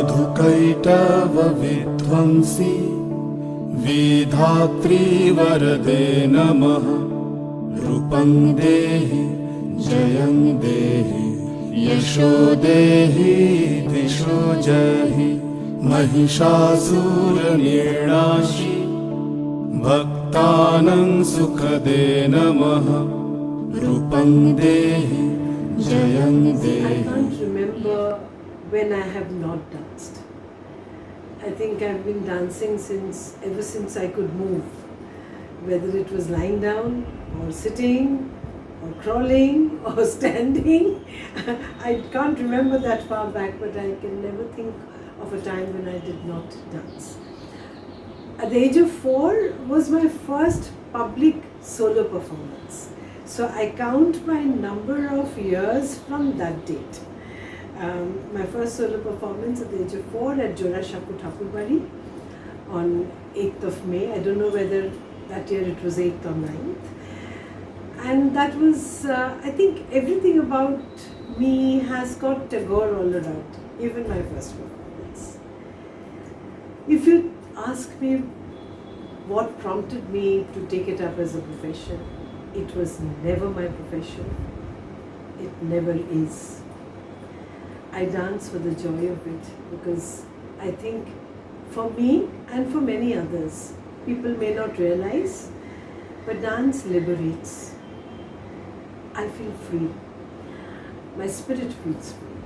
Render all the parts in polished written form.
मधुकैटव विध्वंसी विधात्री वरदे नमः। रूपं देहि जयं देहि यशो देहि दिशो जहि। महिषासुरनिर्णाशि भक्तानां सुखदे नमः। रूपं देहि जयं I देहि। can't remember when I have not danced. I think I've been dancing ever since I could move, whether it was lying down or sitting or crawling or standing. I can't remember that far back, but I can never think of a time when I did not dance. At the age of 4 was my first public solo performance. So I count my number of years from that date. My first solo performance at the age of 4 at Jora Shaku Thakurbari on 8th of May. I don't know whether that year it was 8th or 9th. And that was, I think everything about me has got Tagore all around, even my first performance. If you ask me what prompted me to take it up as a profession, it was never my profession. It never is. I dance for the joy of it because I think for me and for many others, people may not realize, but dance liberates. I feel free. My spirit feels free.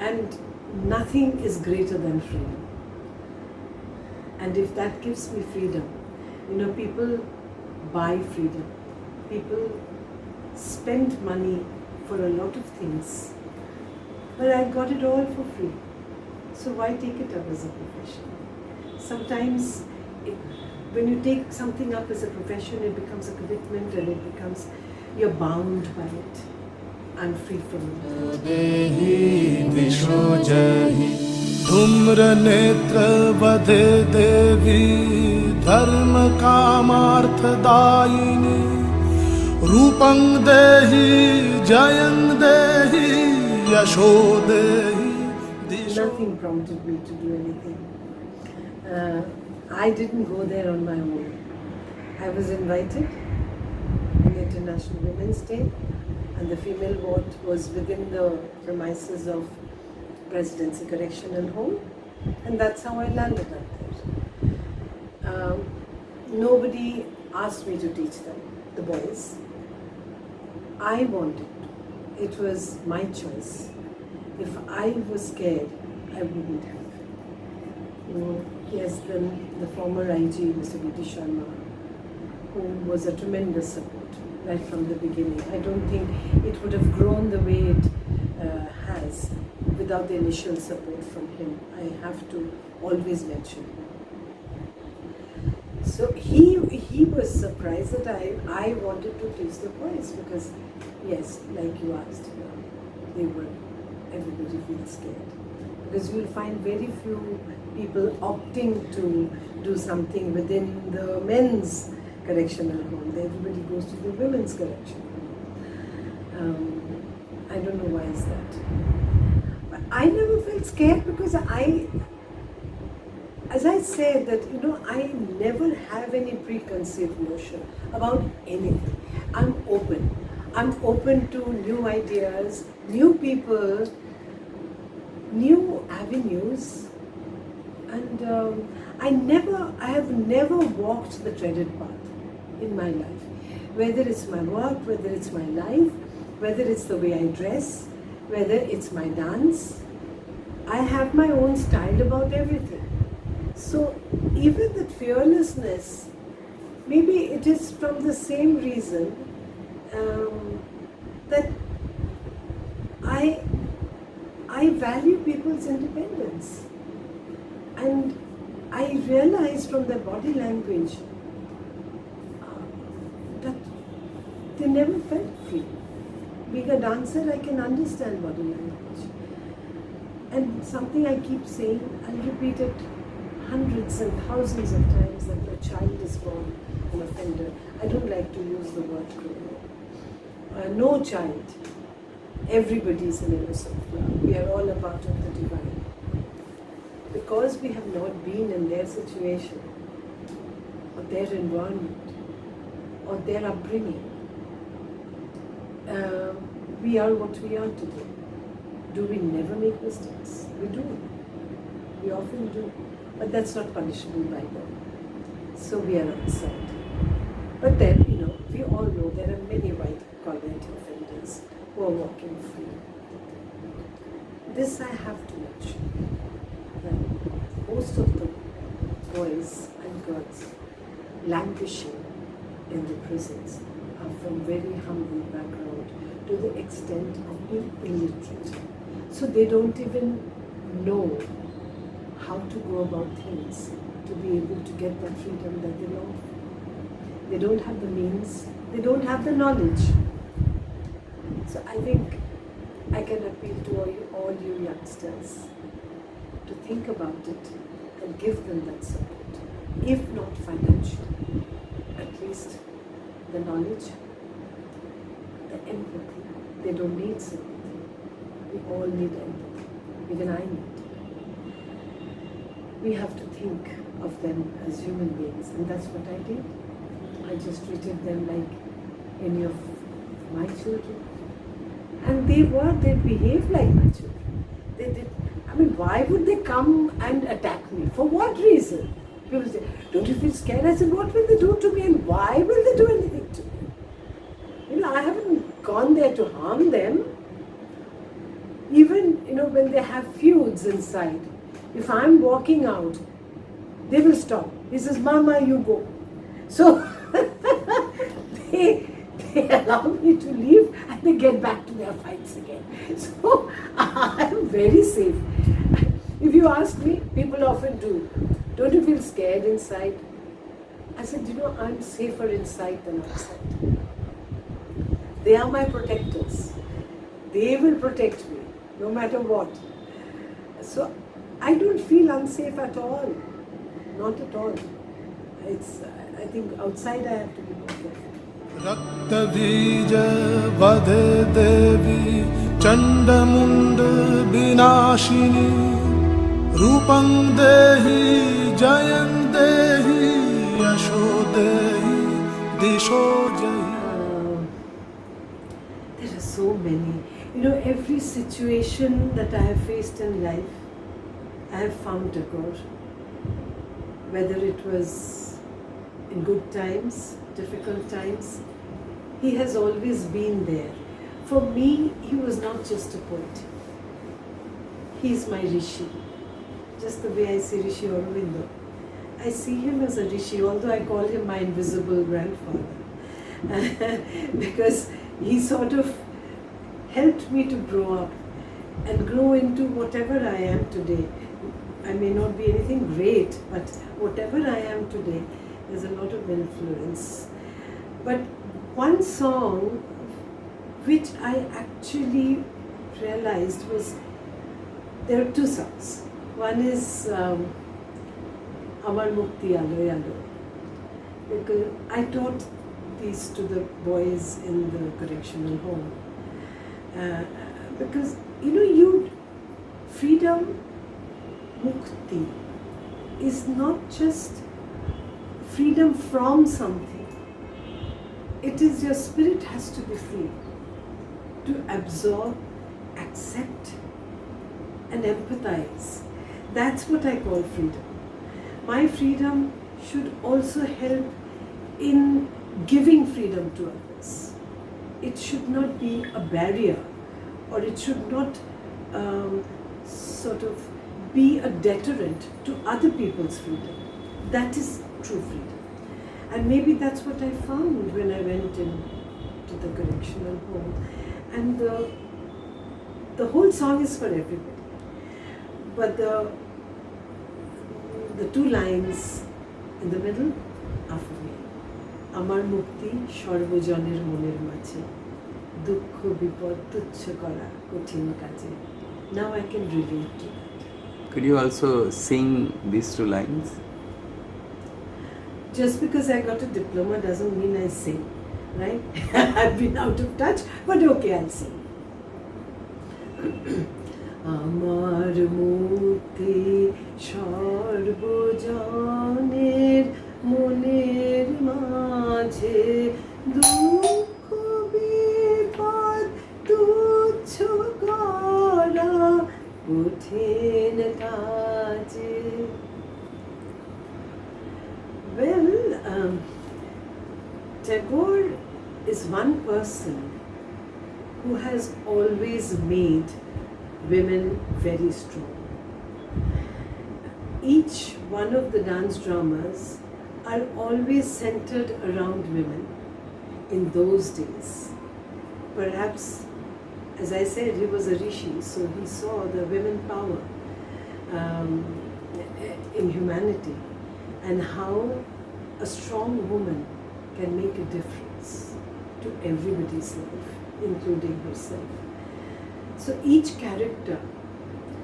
And nothing is greater than freedom. And if that gives me freedom, people buy freedom. People spend money for a lot of things. But I got it all for free. So why take it up as a profession? Sometimes when you take something up as a profession, it becomes a commitment and you're bound by it. I'm free from it. धूम्र नेत्र बधे देवी धर्म कामार्थदायिनी। रूपं देहि जयं देहि यशो देहि। Nothing prompted me to do anything. I didn't go there on my own. I was invited on International Women's Day, and the female ward was within the premises of Presidency Correctional Home, and that's how I landed up there. Nobody asked me to teach them, the boys. I wanted to. It was my choice. If I was scared, I wouldn't have. Yes, then the former IG, Mr. B.T. Sharma, who was a tremendous support right from the beginning. I don't think it would have grown the way it has without the initial support from him. I have to always mention him. So he was surprised that I wanted to teach the boys because, yes, like you asked, everybody feels scared. Because you'll find very few people opting to do something within the men's correctional home. Everybody goes to the women's correctional home. I don't know why is that. But I never felt scared because as I said that, I never have any preconceived notion about anything. I'm open. I'm open to new ideas, new people, new avenues. And I have never walked the treaded path in my life. Whether it's my work, whether it's my life, whether it's the way I dress, whether it's my dance, I have my own style about everything. So even that fearlessness, maybe it is from the same reason that I value people's independence. And I realize from their body language that they never felt free. Being a dancer, I can understand body language. And something I keep saying, I'll repeat it hundreds and thousands of times, that a child is born an offender. I don't like to use the word criminal. No child. Everybody is an innocent flower. We are all a part of the divine. because we have not been in their situation or their environment or their upbringing, we are what we are today. Do we never make mistakes? We do. We often do. But that's not punishable by them. So we are outside. But then, we all know there are many white-collar offenders who are walking free. This I have to mention. That most of the boys and girls languishing in the prisons are from very humble background to the extent of being illiterate. So they don't even know how to go about things to be able to get that freedom that they long for. They don't have the means, they don't have the knowledge. So I think I can appeal to all you youngsters to think about it and give them that support. If not financially, at least the knowledge, the empathy. They don't need sympathy. We all need empathy. Even I need. We have to think of them as human beings, and that's what I did. I just treated them like any of my children. And they behaved like my children. They did. I mean, why would they come and attack me? For what reason? People say, don't you feel scared? I said, what will they do to me and why will they do anything to me? I haven't gone there to harm them. Even, when they have feuds inside, if I'm walking out, they will stop. He says, Mama, you go. So, they allow me to leave and they get back to their fights again. So, I'm very safe. If you ask me, people often do, don't you feel scared inside? I said, I'm safer inside than outside. They are my protectors. They will protect me, no matter what. So, I don't feel unsafe at all. Not at all. I think outside I have to be more careful. Raktabeej वधे देवी चंडमुंड विनाशिनी रूपं देहि जयं देहि यशो देहि दिशो जहि. There are so many. Every situation that I have faced in life, I have found Tagore. Whether it was in good times, difficult times, he has always been there. For me, he was not just a poet. He is my Rishi. Just the way I see Rishi Aurobindo. I see him as a Rishi, although I call him my invisible grandfather. Because he sort of helped me to grow up and grow into whatever I am today. I may not be anything great, but whatever I am today, there's a lot of influence. But one song which I actually realized was, there are two songs. One is Amar Mukti Alo Alo. Because I taught these to the boys in the correctional home. Because, freedom, mukti, is not just freedom from something. It is your spirit has to be free to absorb, accept, and empathize. That's what I call freedom. My freedom should also help in giving freedom to others. It should not be a barrier, or it should not sort of be a deterrent to other people's freedom. That is true freedom. And maybe that's what I found when I went into the correctional home. And the whole song is for everybody. But the two lines in the middle are for me. Amar mukti সর্বজনের মনের মাঝে দুঃখ বিপদ তুচ্ছ করা কঠিন কাজে. Now I can relate to that. Could you also sing these two lines? Just because I got a diploma doesn't mean I sing, right? I've been out of touch, but okay, I'll sing. আমার মূর্তি সর্বজনের মনের মাঝে দুঃখ বিপদ তুচ্ছ করা কঠিন কাজে. Well, Tagore is one person who has always made women very strong. Each one of the dance dramas are always centered around women in those days. Perhaps, as I said, he was a rishi, so he saw the women power in humanity and how a strong woman can make a difference to everybody's life, including herself. So each character,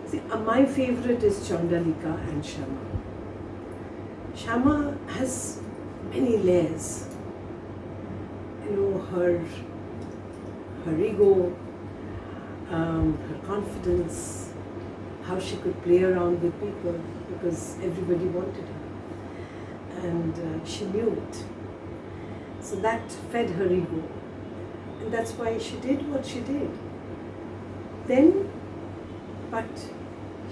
see, my favorite is Chandalika and Shama. Shama has many layers. You know, her ego, her confidence, how she could play around with people because everybody wanted her. And she knew it. So that fed her ego. And that's why she did what she did. Then, but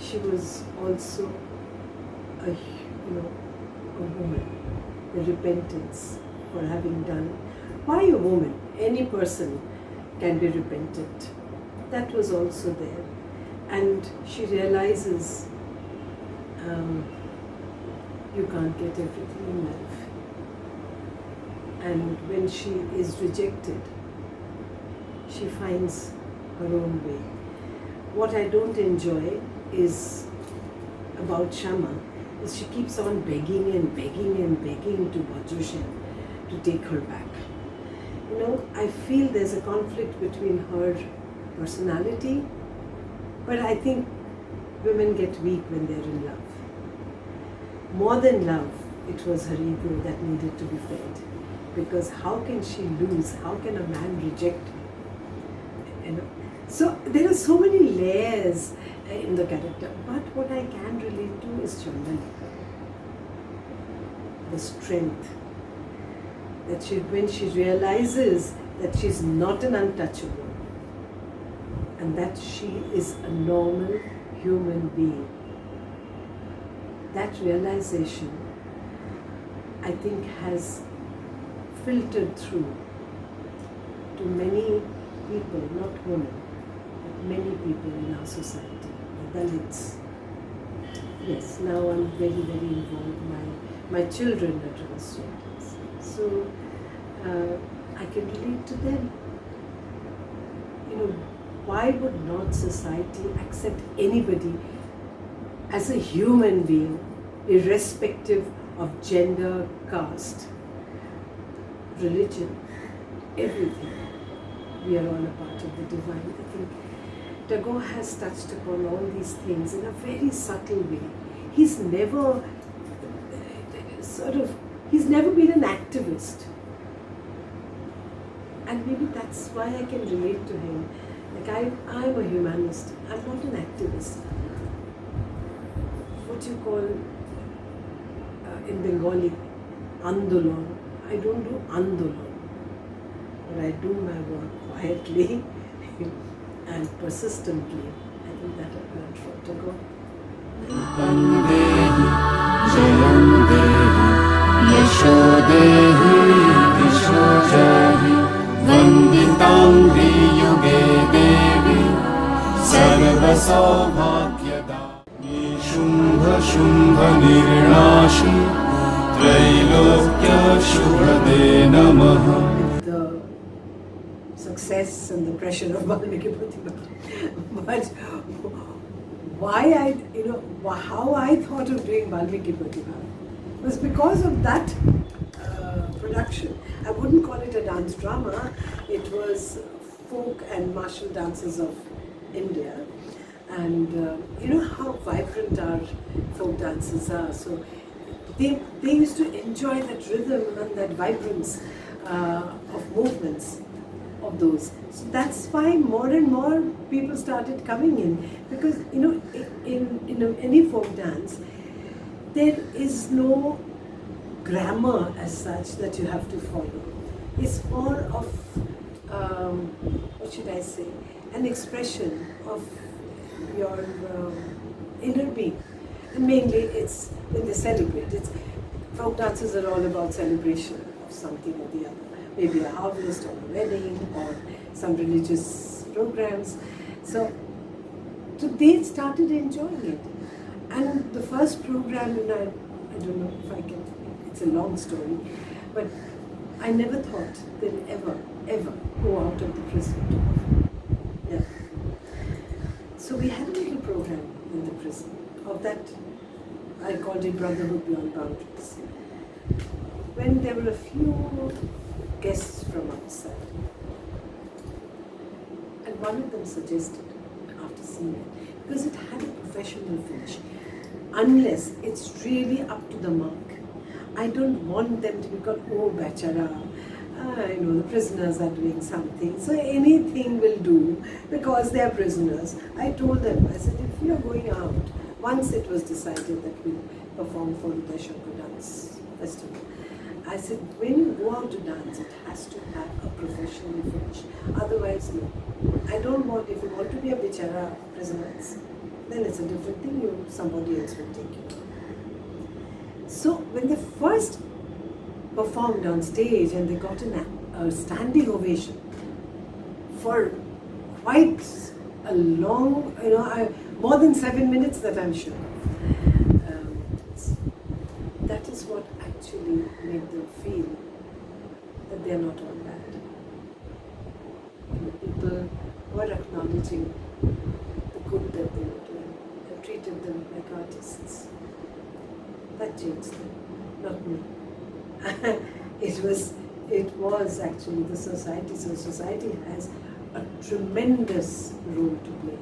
she was also a woman, the repentance for having done. Why a woman? Any person can be repentant. That was also there. And she realizes you can't get everything in life. And when she is rejected, she finds her own way. What I don't enjoy is about Shama is she keeps on begging and begging and begging to Bajushan to take her back. You know, I feel there's a conflict between her personality, but I think women get weak when they're in love. More than love, it was her ego that needed to be fed. Because how can she lose? How can a man reject her? You know? So there are so many layers in the character. But what I can relate to is Chandalika. The strength. That when she realizes that she's not an untouchable and that she is a normal human being. That realization, I think, has filtered through to many people, not women, but many people in our society, the Dalits. Yes, now I'm very, very involved. My children are transgenders. So I can relate to them. You know, why would not society accept anybody as a human being, irrespective of gender, caste, religion, everything? We are all a part of the divine. I think Tagore has touched upon all these things in a very subtle way. He's never been an activist. And maybe that's why I can relate to him. Like I'm a humanist. I'm not an activist. What you call in Bengali, Andolan. I don't do Andolan. But I do my work quietly and persistently. I think that I learned from Tagore. Vandehi, Jayam Dehi, Yasho Dehi, Visho Jahi, Vanditangri Yuge Devi, Sarva Saubhagyada, Shumbha Shumbha Nirnashi, Trailokya Shubhade Namaha. The success and the pressure of Valmiki Pratibha. But how I thought of doing Valmiki Pratibha was because of that production. I wouldn't call it a dance drama. It was folk and martial dances of India. And you know how vibrant our folk dances are. So they used to enjoy that rhythm and that vibrance of movements of of those. So that's why more and more people started coming in, because in any folk dance, there is no grammar as such that you have to follow. It's more of what should I say, an expression of your inner being. And mainly it's when they celebrate. Folk dances are all about celebration of something or the other. Maybe a harvest or a wedding or some religious programs. So they started enjoying it. And the first program, I don't know if I can, it's a long story, but I never thought they'll ever go out of the prison. Yeah. So we had a little program in the prison of that, I called it Brotherhood Beyond Boundaries. When there were a few guests from outside, and one of them suggested, after seeing it, because it had a professional finish, unless it's really up to the mark, I don't want them to be called, oh, bachara, the prisoners are doing something, so anything will do because they are prisoners. I told them, I said, if we are going out, once it was decided that we'll perform for the Shakra Dance Festival, I said, when you go out to dance, it has to have a professional finish. Otherwise, no. I don't want, if you want to be a bichara prisoners, then it's a different thing, somebody else will take you. So when they first performed on stage and they got a standing ovation for quite a long, more than 7 minutes, that I'm sure. That is what actually made them feel that they are not all bad. People were acknowledging the good that they were doing and treated them like artists. That changed them, not me. It was actually the society. So society has a tremendous role to play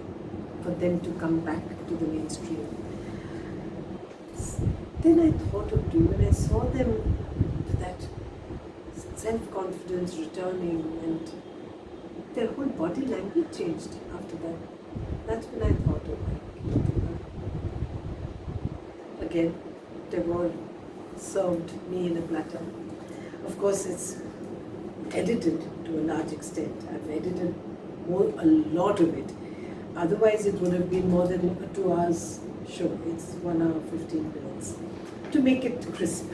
for them to come back to the mainstream. Then I thought of doing, when I saw them with that self-confidence returning and their whole body language changed after that. That's when I thought of it. Again, Tagore served me in a platter. Of course, it's edited to a large extent. I've edited a lot of it. Otherwise, it would have been more than a 2 hours show. It's 1 hour 15 minutes to make it crisp.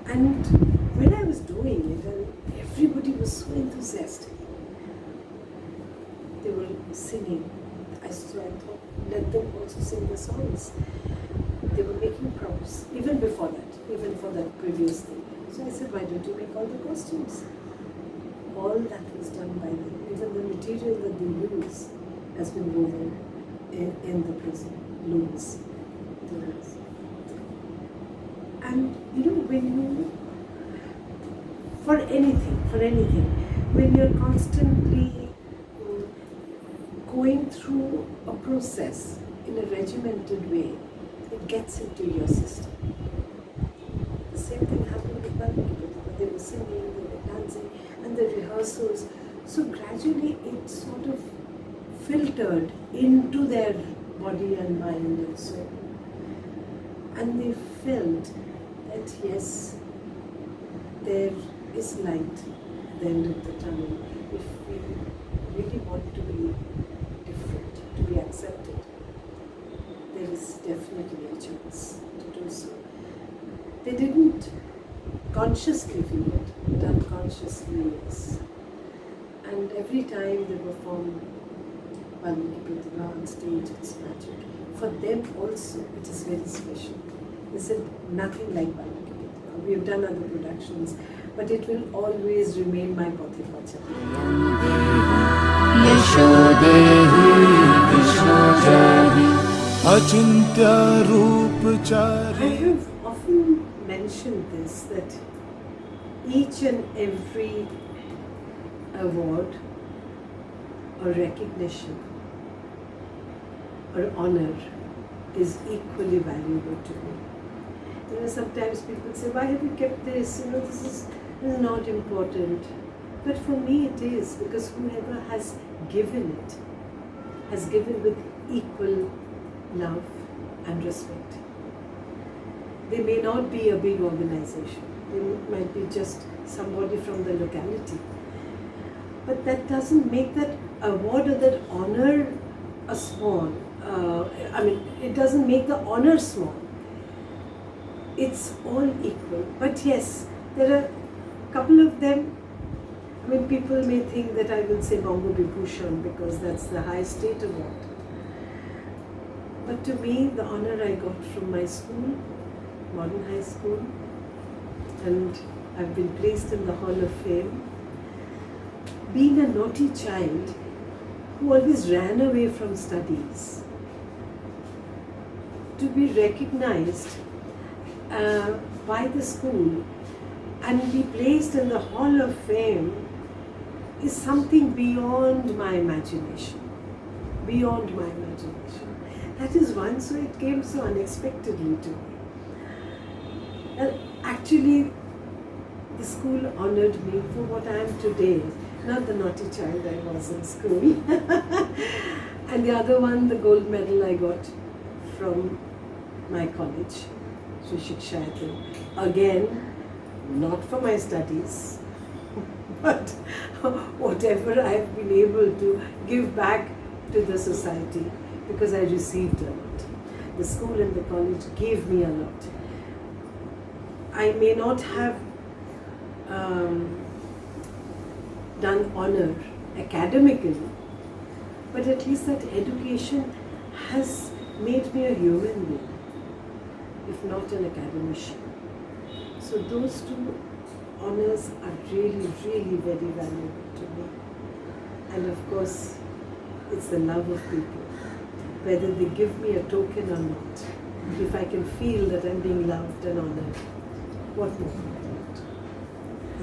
And when I was doing it, everybody was so enthusiastic. They were singing. So I thought, let them also sing the songs. They were making props, even before that, even for that previous thing. So I said, why don't you make all the costumes? All that was done by them. Even the material that they use has been woven in the prison, looms. And when you, for anything, when you're constantly going through a process in a regimented way, it gets into your system. The same thing happened with Balmiki. They were singing, they were dancing, and the rehearsals. So gradually it sort of filtered into their body and mind and soul. And they felt that yes, there is light at the end of the tunnel. If we really want to be different, to be accepted, there is definitely a chance to do so. They didn't consciously feel it, but unconsciously, yes. And every time they perform Balmiki Pratibha on stage, it's magic. For them also, it is very special. They said, nothing like Balmiki Pratibha. We have done other productions, but it will always remain my Pathipacha. Achintya Roopachari. I have often mentioned this, that each and every award or recognition or honor is equally valuable to me. Sometimes people say, why have you kept this? This is not important. But for me it is, because whoever has given it has given with equal love and respect. They may not be a big organization. They might be just somebody from the locality. But that doesn't make that award or that honor a small. It doesn't make the honor small. It's all equal. But yes, there are a couple of them. People may think that I will say Bongo Vibhushan because that's the high state award. But to me, the honor I got from my school, Modern High School, and I've been placed in the Hall of Fame. Being a naughty child who always ran away from studies, to be recognized by the school and be placed in the Hall of Fame is something beyond my imagination. Beyond my imagination. That is one, so it came so unexpectedly to me. And actually, the school honored me for what I am today, not the naughty child I was in school. And the other one, the gold medal I got from my college, Sri Shikshayatri. Again, not for my studies, but whatever I've been able to give back to the society, because I received a lot. The school and the college gave me a lot. I may not have done honor academically, but at least that education has made me a human being, if not an academician. So those two honors are really, really very valuable to me. And of course, it's the love of people. Whether they give me a token or not, if I can feel that I'm being loved and honored, what more?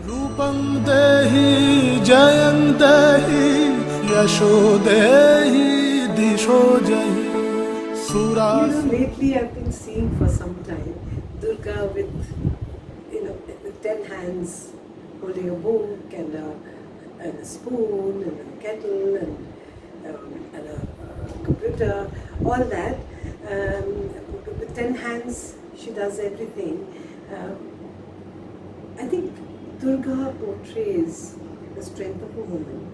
Rupam Dehi Jayam Dehi Yasho Dehi Disho Jahi Suras. Lately I've been seeing for some time Durga with 10 hands holding a book and a spoon and a kettle and a computer, all that. With 10 hands she does everything. I think Durga portrays the strength of a woman,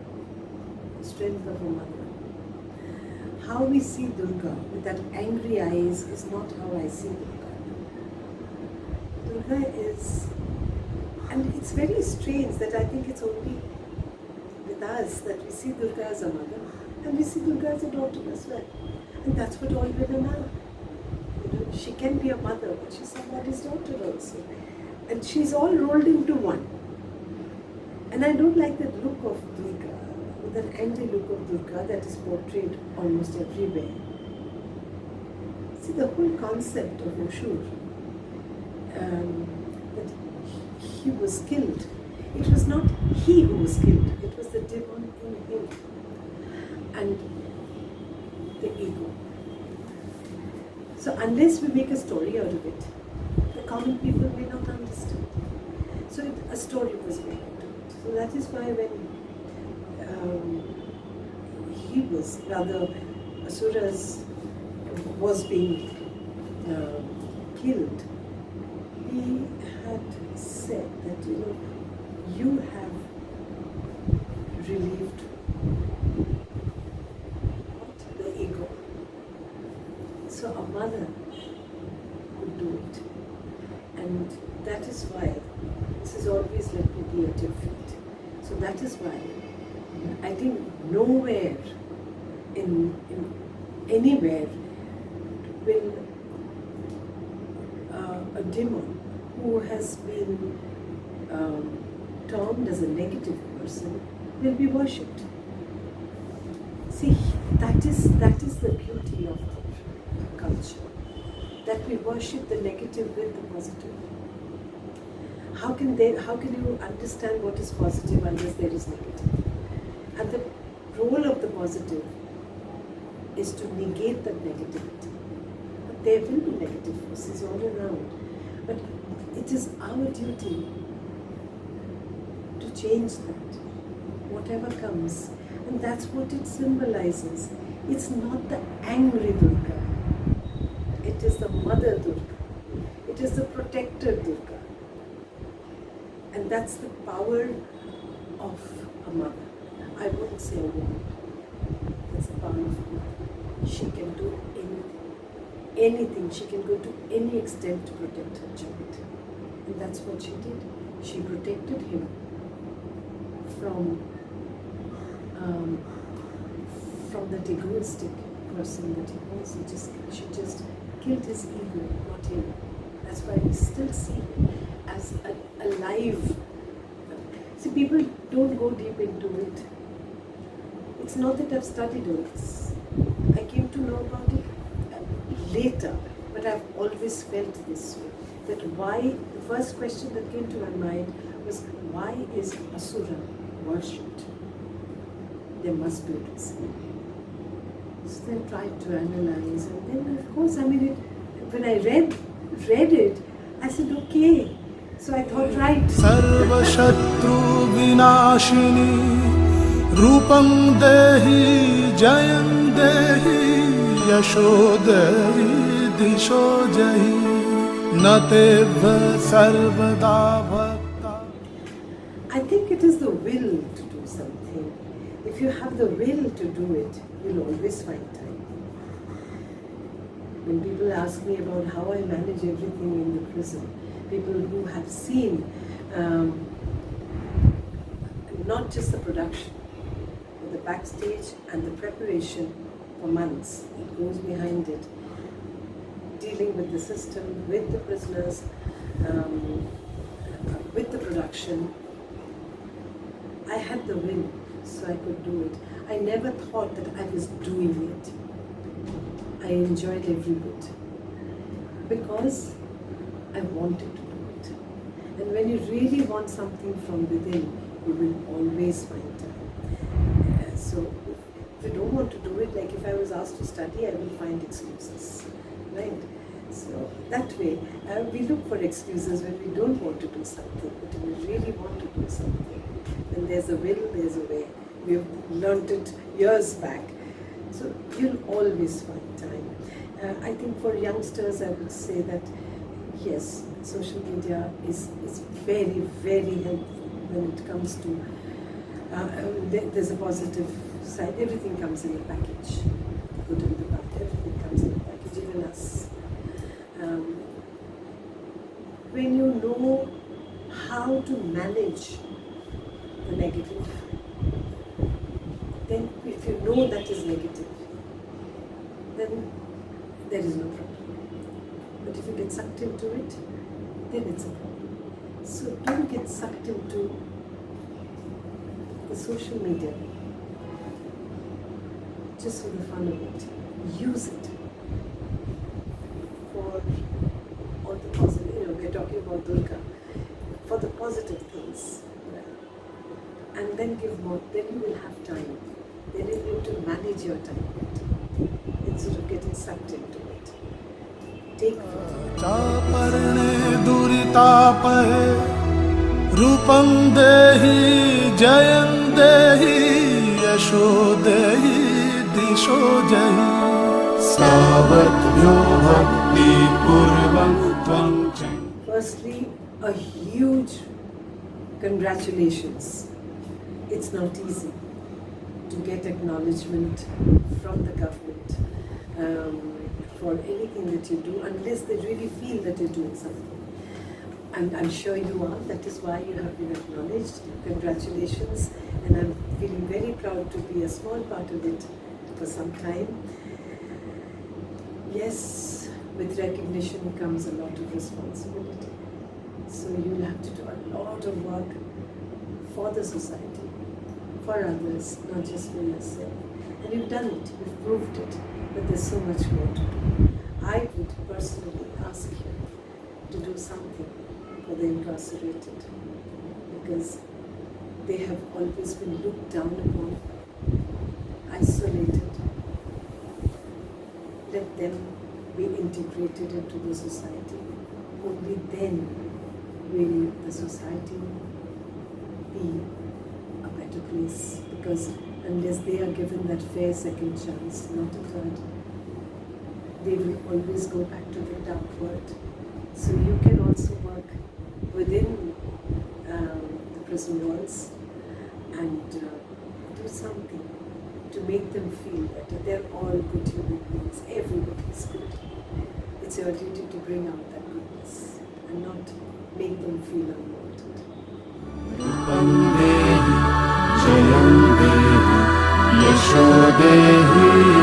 the strength of a mother. How we see Durga with that angry eyes is not how I see Durga. Durga is, and it's very strange that I think it's only with us that we see Durga as a mother and we see Durga as a daughter as well. And that's what all women are. She can be a mother, but she's somebody's daughter also. And she's all rolled into one. And I don't like that look of Durga, that angry look of Durga that is portrayed almost everywhere. See, the whole concept of Ashur, that he was killed. It was not he who was killed, it was the demon in him. And the ego. So unless we make a story out of it, the common people may not understand. So a story was made out of it. So that is why when he was, rather Asuras was being killed, he had said that, you have relieved the ego. So a mother could do it. And that is why this has always let me be at your feet. So that is why I think nowhere in anywhere will a demon who has been termed as a negative person will be worshipped. See, that is the beauty of our culture, that we worship the negative with the positive. How can you understand what is positive unless there is negative? And the role of the positive is to negate that negativity. But there will be negative forces all around. But it is our duty to change that. whatever comes. And that's what it symbolizes. It's not the angry Durga. It is the Mother Durga. It is the protector Durga. And that's the power of a mother. I wouldn't say a woman. That's the power of a mother. She can do anything. Anything. She can go to any extent to protect her child. And that's what she did. She protected him from that egoistic person that he was. She just killed his ego, not him. That's why we still see him as alive. See, people don't go deep into it. It's not that I've studied all this. I came to know about it later, but I've always felt this way. That why, the first question that came to my mind was, why is Asura worshipped? There must be a reason. So then I tried to analyze, and then of course, when I read it, I said, okay. So I thought, right. Sarva Shatru Vinashini Rupam Dehi Jayam Dehi Yasho Dehi Disho Jahi Nateva Sarvada Bhakta. I think it is the will to do something. If you have the will to do it, you'll always find time. When people ask me about how I manage everything in the prison, people who have seen not just the production, but the backstage and the preparation for months that goes behind it, dealing with the system, with the prisoners, with the production, I had the will, so I could do it. I never thought that I was doing it. I enjoyed every bit because I wanted to do it. And when you really want something from within, you will always find time. So if you don't want to do it, like if I was asked to study, I will find excuses, right? So that way, we look for excuses when we don't want to do something, but when we really want to do something, then there's a will, there's a way. We have learned it years back. So you'll always find time. I think for youngsters, I would say that yes, social media is very, very helpful when it comes to, there's a positive side. Everything comes in a package. The good and the bad, everything comes in a package, even us. When you know how to manage the negative, then if you know that is negative, then there is no problem. But if you get sucked into it, then it's a problem. So don't get sucked into the social media just for the fun of it. Use it for all the positive, we're talking about Durga, for the positive things. And then give more, then you will have time. Then you'll be able to manage your time better, instead of getting sucked into it. Take Chaparne duritapahe Rupam Dehi Jayam Dehi Yasho Dehi Disho Jahi Savatyo Bhakti Purvam Tvam Chang. Firstly, a huge congratulations. It's not easy to get acknowledgement from the government for anything that you do, unless they really feel that you're doing something. And I'm sure you are. That is why you have been acknowledged. Congratulations. And I'm feeling very proud to be a small part of it for some time. Yes, with recognition comes a lot of responsibility. So you'll have to do a lot of work for the society, for others, not just for yourself. And you've done it, you've proved it, but there's so much more to do. I would personally ask you to do something for the incarcerated, because they have always been looked down upon, isolated. Let them be integrated into the society. Only then will the society be a better place. because unless they are given that fair second chance, not a third, they will always go back to the dark world. So you can also work within the prison walls and do something to make them feel better. They're all good human beings. Everybody is good. It's your duty to bring out that goodness and not make them feel unwanted. Jayam Dehi, Yasho Dehi.